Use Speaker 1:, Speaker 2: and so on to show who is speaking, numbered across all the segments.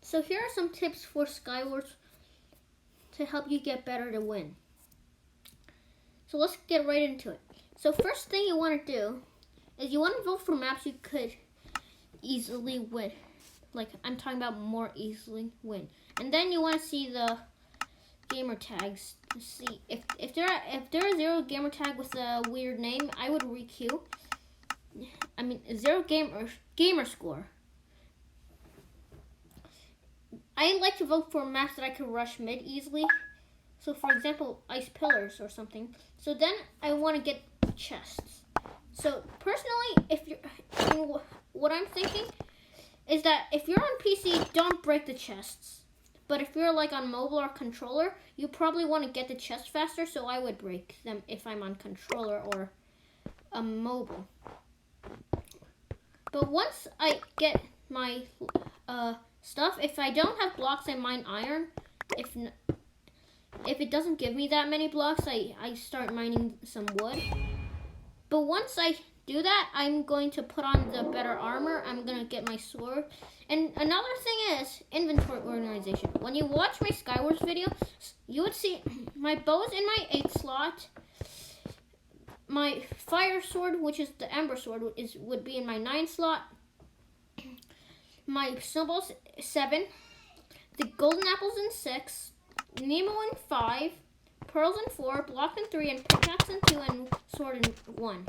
Speaker 1: So here are some tips for Skywars to help you get better to win. So let's get right into it. So first thing you want to do is you want to vote for maps you could easily win. Like I'm talking about more easily win. And then you want to see the gamer tags to see if there are 0 gamer tag with a weird name, I would requeue. I mean 0 gamer score. I like to vote for maps that I could rush mid easily. So for example, ice pillars or something. So then I want to get chests. So personally, what I'm thinking is that if you're on PC, don't break the chests. But if you're like on mobile or controller, you probably want to get the chest faster. So I would break them if I'm on controller or a mobile. But once I get my stuff, if I don't have blocks, I mine iron. If it doesn't give me that many blocks, I start mining some wood. But once I do that, I'm going to put on the better armor. I'm going to get my sword. And another thing is inventory organization. When you watch my Skywars video, you would see my bow is in my 8th slot. My fire sword, which is the ember sword, would be in my 9th slot. My snowball's 7. The golden apples in 6. Nemo in 5. Pearls in 4. Block in 3. And pickaxe in 2. And sword in 1.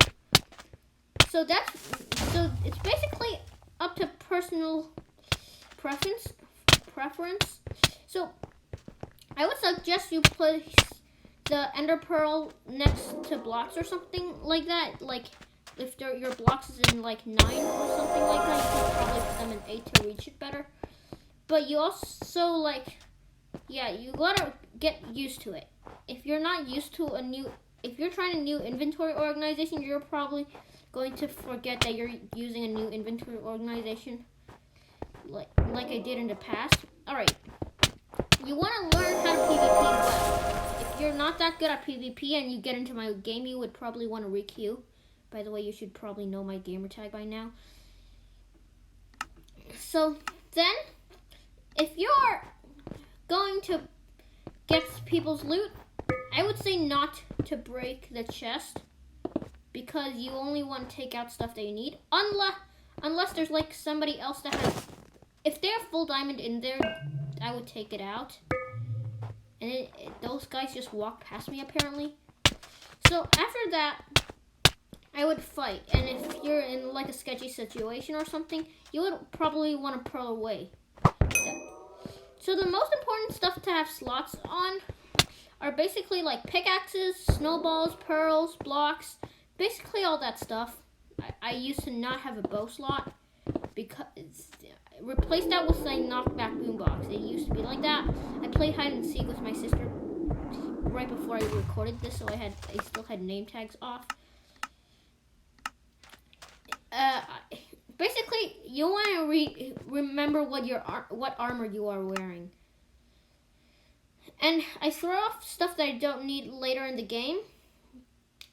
Speaker 1: So it's basically up to personal preference. So I would suggest you place the ender pearl next to blocks or something like that. Like if your blocks is in like 9 or something like that, you can probably put them in 8 to reach it better. But you also you gotta get used to it. If you're not used to if you're trying a new inventory organization, you're probably going to forget that you're using a new inventory organization like I did in the past. Alright, you want to learn how to PvP well. If you're not that good at PvP and you get into my game, you would probably want to requeue. By the way, you should probably know my gamer tag by now. So then, if you're going to get people's loot, I would say not to break the chest, because you only want to take out stuff that you need, unless there's like somebody else that has. If they have full diamond in there, I would take it out. And those guys just walked past me apparently. So after that, I would fight. And if you're in like a sketchy situation or something, you would probably want to pearl away. So the most important stuff to have slots on are basically like pickaxes, snowballs, pearls, blocks. Basically all that stuff. I used to not have a bow slot because replace that with a knockback boombox. It used to be like that. I played hide and seek with my sister right before I recorded this, so I still had name tags off. Basically, you want to remember what armor you are wearing. And I throw off stuff that I don't need later in the game.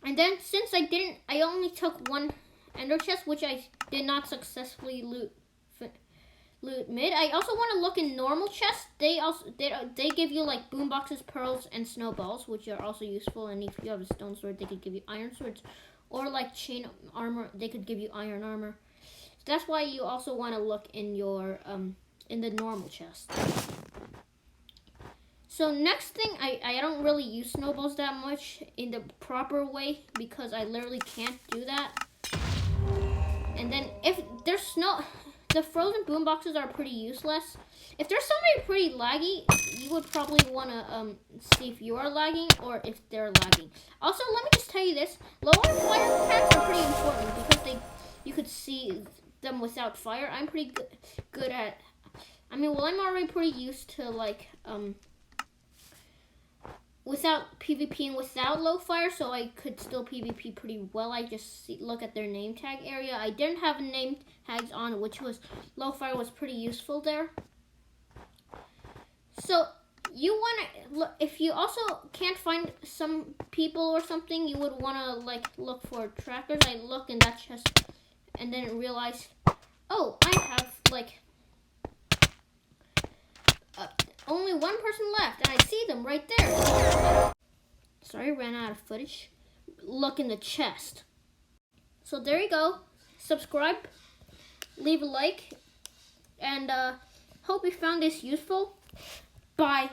Speaker 1: And then since I only took 1 ender chest, which I did not successfully loot mid. I also want to look in normal chests. They give you like boomboxes, pearls, and snowballs, which are also useful. And if you have a stone sword, they could give you iron swords, or like chain armor, they could give you iron armor. So that's why you also want to look in your in the normal chest. So next thing, I don't really use snowballs that much in the proper way because I literally can't do that. And then if there's the frozen boomboxes are pretty useless. If there's somebody pretty laggy, you would probably want to see if you are lagging or if they're lagging. Also, let me just tell you this: lower fire packs are pretty important because you could see them without fire. I'm pretty good at. I'm already pretty used to like without PvP and without low fire, so I could still PvP pretty well. I just look at their name tag area. I didn't have name tags on, which was low fire was pretty useful there. So you want to, if you also can't find some people or something, you would want to like look for trackers. I look in that chest and then realize, oh, I have like one person left, and I see them right there. Sorry, I ran out of footage. Look in the chest. So there you go. Subscribe, leave a like, and hope you found this useful. Bye.